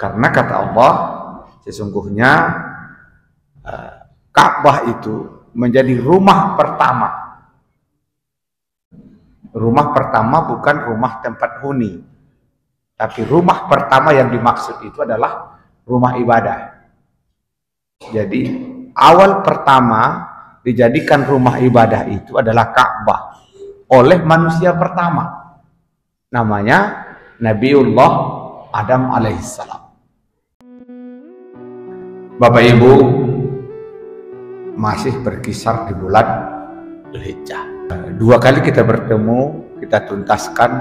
Karena kata Allah, sesungguhnya Ka'bah itu menjadi rumah pertama. Rumah pertama bukan rumah tempat huni, tapi rumah pertama yang dimaksud itu adalah rumah ibadah. Jadi awal pertama dijadikan rumah ibadah itu adalah Ka'bah oleh manusia pertama, namanya Nabiullah Adam alaihissalam. Bapak Ibu, masih berkisar di bulan Dzulhijjah. 2 kali kita bertemu, kita tuntaskan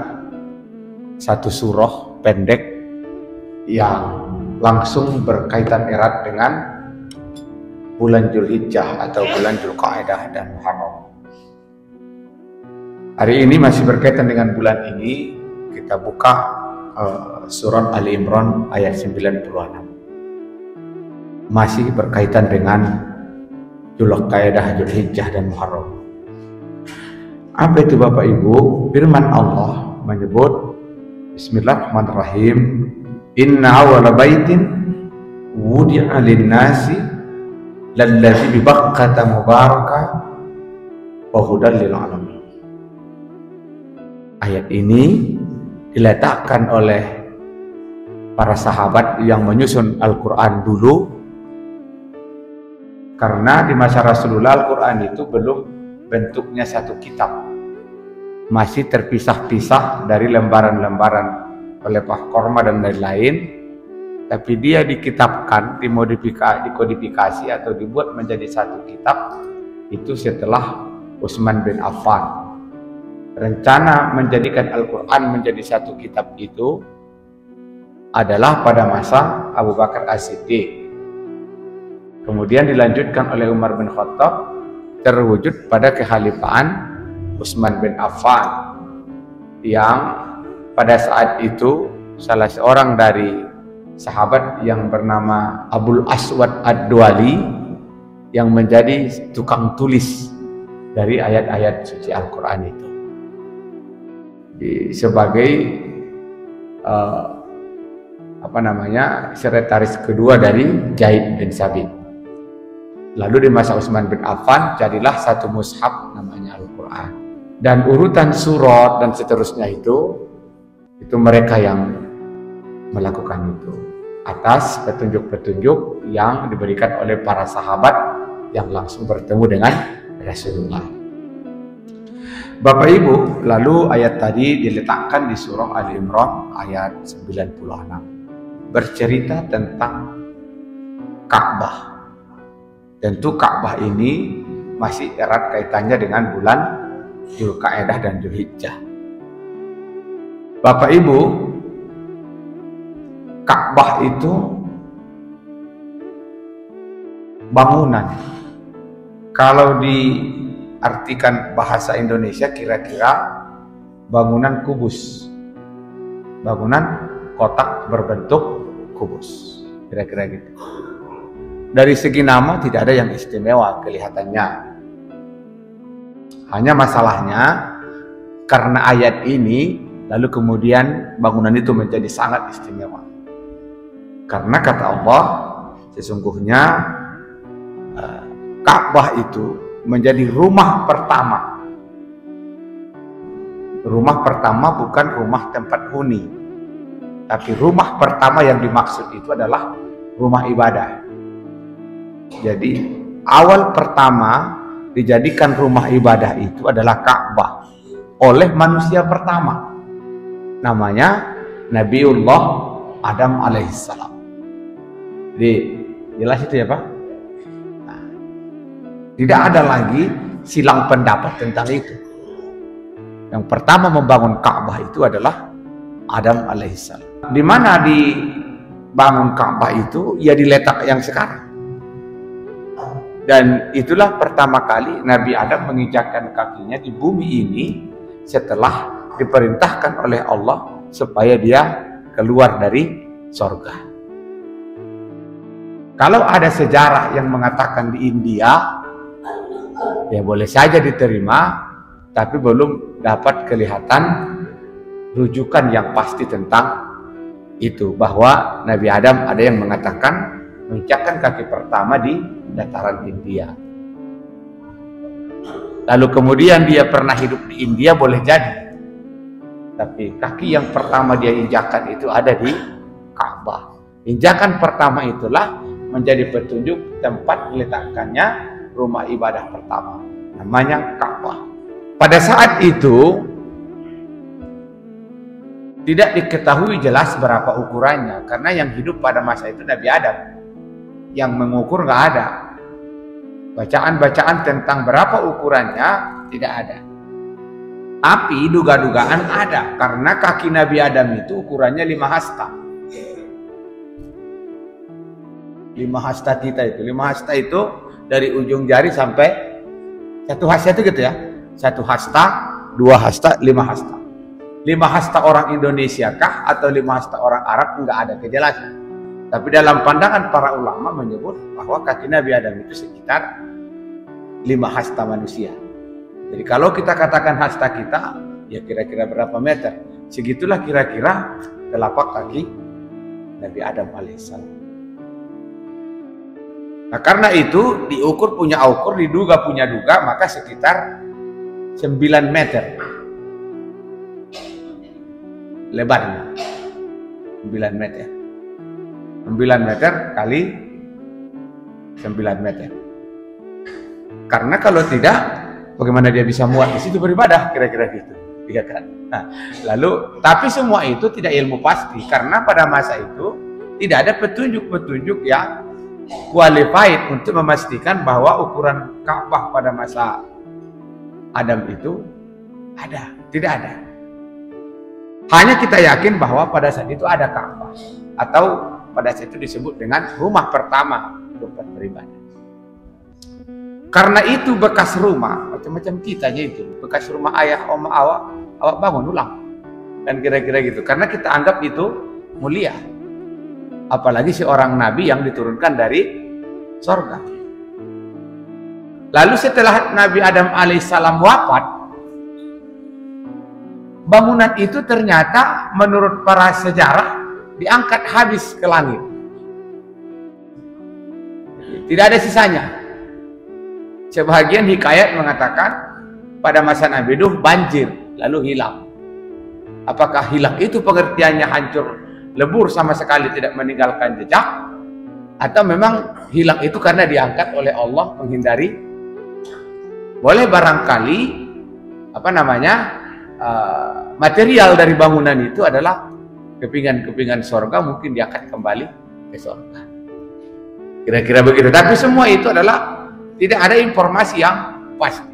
satu surah pendek yang langsung berkaitan erat dengan bulan Dzulhijjah atau bulan Dzulqa'dah dan Muharram. Hari ini masih berkaitan dengan bulan ini, kita buka surat Ali Imran ayat 96. Masih berkaitan dengan Dzulqa'dah, Dzulhijjah dan Muharram. Apa itu Bapak Ibu? Firman Allah menyebut, Bismillahirrahmanirrahim, Inna awwala baitin wudi'a lin-nasi lalladzi bi Bakkata mubaraka wa hudan lil alamin. Ayat ini diletakkan oleh para sahabat yang menyusun Al-Quran dulu, karena di masa Rasulullah Al-Quran itu belum bentuknya satu kitab, masih terpisah-pisah dari lembaran-lembaran pelepah korma dan lain-lain, tapi dia dikitabkan, dikodifikasi atau dibuat menjadi satu kitab itu setelah Utsman bin Affan. Rencana menjadikan Al-Quran menjadi satu kitab itu adalah pada masa Abu Bakar As-Siddiq. Kemudian dilanjutkan oleh Umar bin Khattab, terwujud pada kekhalifahan Utsman bin Affan, yang pada saat itu salah seorang dari sahabat yang bernama Abul Aswad Ad-Duali yang menjadi tukang tulis dari ayat-ayat suci Al-Quran itu, sebagai sekretaris kedua dari Zaid bin Sabit. Lalu di masa Utsman bin Affan jadilah satu mushaf namanya Al-Quran, dan urutan surat dan seterusnya itu mereka yang melakukan itu atas petunjuk-petunjuk yang diberikan oleh para sahabat yang langsung bertemu dengan Rasulullah. Bapak Ibu, lalu ayat tadi diletakkan di surah Ali Imran ayat 96, bercerita tentang Ka'bah. Tentu Ka'bah ini masih erat kaitannya dengan bulan Dzulqa'dah dan Dzulhijjah. Bapak Ibu, Ka'bah itu bangunan. Kalau diartikan bahasa Indonesia kira-kira bangunan kubus, bangunan kotak berbentuk kubus, kira-kira gitu. Dari segi nama tidak ada yang istimewa kelihatannya. Hanya masalahnya karena ayat ini lalu kemudian bangunan itu menjadi sangat istimewa. Karena kata Allah, sesungguhnya Ka'bah itu menjadi rumah pertama. Rumah pertama bukan rumah tempat huni, tapi rumah pertama yang dimaksud itu adalah rumah ibadah. Jadi awal pertama dijadikan rumah ibadah itu adalah Ka'bah oleh manusia pertama, namanya Nabiullah Adam alaihissalam. Jadi jelas itu ya Pak? Nah, tidak ada lagi silang pendapat tentang itu. Yang pertama membangun Ka'bah itu adalah Adam alaihissalam. Di mana dibangun Ka'bah itu? Ya di letak yang sekarang. Dan itulah pertama kali Nabi Adam menginjakkan kakinya di bumi ini setelah diperintahkan oleh Allah supaya dia keluar dari sorga. Kalau ada sejarah yang mengatakan di India, ya boleh saja diterima, tapi belum dapat kelihatan rujukan yang pasti tentang itu, bahwa Nabi Adam ada yang mengatakan menginjakkan kaki pertama di dataran India. Lalu kemudian dia pernah hidup di India, boleh jadi. Tapi kaki yang pertama dia injakan itu ada di Ka'bah. Injakan pertama itulah menjadi petunjuk tempat diletakkannya rumah ibadah pertama, namanya Ka'bah. Pada saat itu tidak diketahui jelas berapa ukurannya, karena yang hidup pada masa itu Nabi Adam, yang mengukur nggak ada. Bacaan-bacaan tentang berapa ukurannya tidak ada. Tapi duga-dugaan ada, karena kaki Nabi Adam itu ukurannya 5 hasta. 5 hasta kita itu, 5 hasta itu dari ujung jari sampai 1 hasta itu gitu ya. 1 hasta, 2 hasta, 5 hasta. 5 hasta orang Indonesia kah atau 5 hasta orang Arab, enggak ada kejelasan. Tapi dalam pandangan para ulama menyebut bahwa kaki Nabi Adam itu sekitar 5 hasta manusia. Jadi kalau kita katakan hasta kita, ya kira-kira berapa meter? Segitulah kira-kira telapak kaki Nabi Adam alaihissalam. Nah karena itu diukur punya ukur, diduga punya duga, maka sekitar 9 meter lebarnya. 9 meter. 9 meter kali 9 meter. Karena kalau tidak, bagaimana dia bisa muat di situ beribadah, kira-kira gitu, ya kan? Nah, lalu tapi semua itu tidak ilmu pasti, karena pada masa itu tidak ada petunjuk-petunjuk yang qualified untuk memastikan bahwa ukuran Ka'bah pada masa Adam itu ada, tidak ada. Hanya kita yakin bahwa pada saat itu ada Ka'bah, atau pada saat itu disebut dengan rumah pertama tempat beribadah. Karena itu bekas rumah, macam-macam kitanya itu, bekas rumah ayah, oma, awak bangun ulang. Dan kira-kira gitu, karena kita anggap itu mulia. Apalagi seorang nabi yang diturunkan dari sorga. Lalu setelah Nabi Adam alaihissalam wafat, bangunan itu ternyata menurut para sejarah diangkat habis ke langit. Tidak ada sisanya. Sebagian hikayat mengatakan pada masa Nabi Nuh banjir lalu hilang. Apakah hilang itu pengertiannya hancur lebur sama sekali tidak meninggalkan jejak, atau memang hilang itu karena diangkat oleh Allah menghindari? Boleh barangkali material dari bangunan itu adalah kepingan-kepingan sorga, mungkin diangkat kembali ke sorga. Kira-kira begitu. Tapi semua itu adalah tidak ada informasi yang pasti.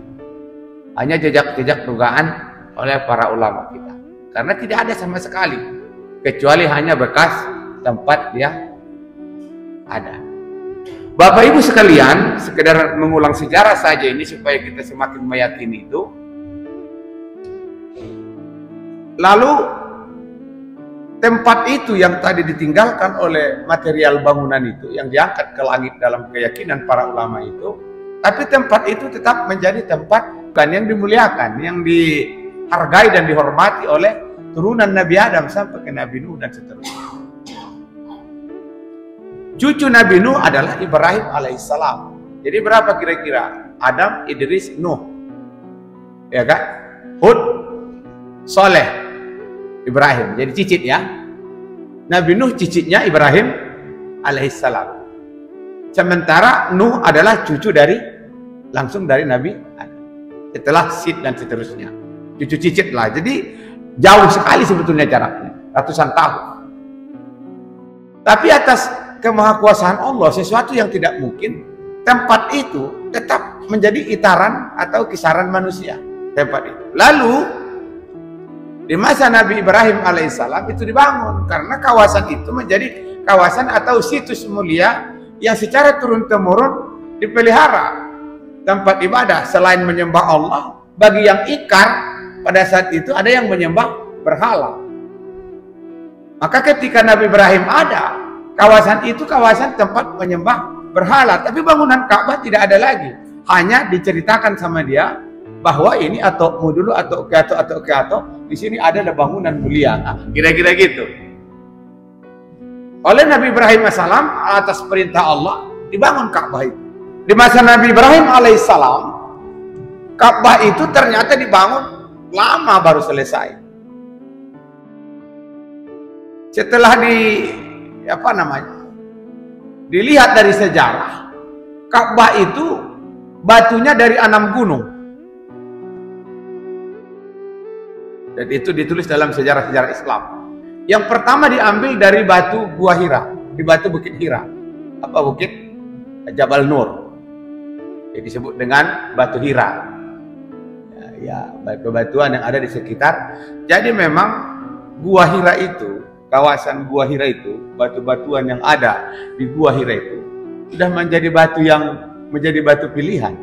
Hanya jejak-jejak dugaan oleh para ulama kita. Karena tidak ada sama sekali, kecuali hanya bekas tempat dia ada. Bapak Ibu sekalian, sekedar mengulang sejarah saja ini supaya kita semakin meyakini itu. Lalu tempat itu yang tadi ditinggalkan oleh material bangunan itu, yang diangkat ke langit dalam keyakinan para ulama itu, tapi tempat itu tetap menjadi tempat yang dimuliakan, yang dihargai dan dihormati oleh turunan Nabi Adam sampai ke Nabi Nuh dan seterusnya. Cucu Nabi Nuh adalah Ibrahim alaihissalam. Jadi berapa kira-kira? Adam, Idris, Nuh, ya kan? Hud, Soleh, Ibrahim. Jadi cicit ya. Nabi Nuh cicitnya Ibrahim alaihissalam. Sementara Nuh adalah cucu langsung dari Nabi Adam. Setelah Sid dan seterusnya, cucu cicit lah. Jadi jauh sekali sebetulnya jaraknya, ratusan tahun. Tapi atas kemahakuasaan Allah, sesuatu yang tidak mungkin, tempat itu tetap menjadi itaran atau kisaran manusia. Tempat itu. Lalu di masa Nabi Ibrahim alaihissalam itu dibangun, karena kawasan itu menjadi kawasan atau situs mulia yang secara turun-temurun dipelihara. Tempat ibadah selain menyembah Allah, bagi yang ikrar pada saat itu ada yang menyembah berhala. Maka ketika Nabi Ibrahim ada, kawasan itu kawasan tempat menyembah berhala, tapi bangunan Ka'bah tidak ada lagi. Hanya diceritakan sama dia bahwa ini atokmu dulu, atok ke atok, di sini ada bangunan mulia. Nah, kira-kira gitu. oleh Nabi Ibrahim alaihissalam atas perintah Allah dibangun Ka'bah itu. Di masa Nabi Ibrahim alaihissalam, Ka'bah itu ternyata dibangun lama baru selesai. Setelah dilihat dari sejarah, Ka'bah itu batunya dari 6 gunung. Dan itu ditulis dalam sejarah-sejarah Islam. Yang pertama diambil dari batu Gua Hira, di batu Bukit Hira. Apa bukit? Jabal Nur. Jadi disebut dengan batu Hira. Ya, batu-batuan yang ada di sekitar. Jadi memang Gua Hira itu, kawasan Gua Hira itu, batu-batuan yang ada di Gua Hira itu sudah menjadi batu pilihan.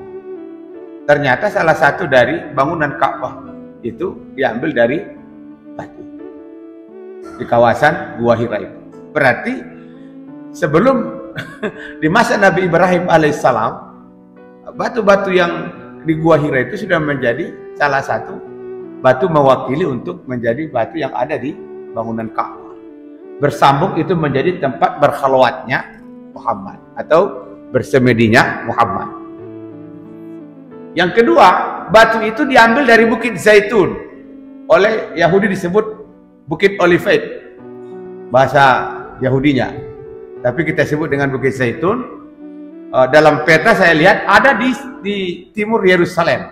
Ternyata salah satu dari bangunan Ka'bah itu diambil dari batu di kawasan Gua Hira itu. Berarti sebelum di masa Nabi Ibrahim alaihissalam, batu-batu yang di Gua Hira itu sudah menjadi salah satu batu mewakili untuk menjadi batu yang ada di bangunan Ka'bah. Bersambung itu menjadi tempat berkhalwatnya Muhammad atau bersemedinya Muhammad. Yang kedua, batu itu diambil dari Bukit Zaitun. Oleh Yahudi disebut Bukit Olivet, bahasa Yahudinya. Tapi kita sebut dengan Bukit Zaitun. Dalam peta saya lihat ada di timur Yerusalem.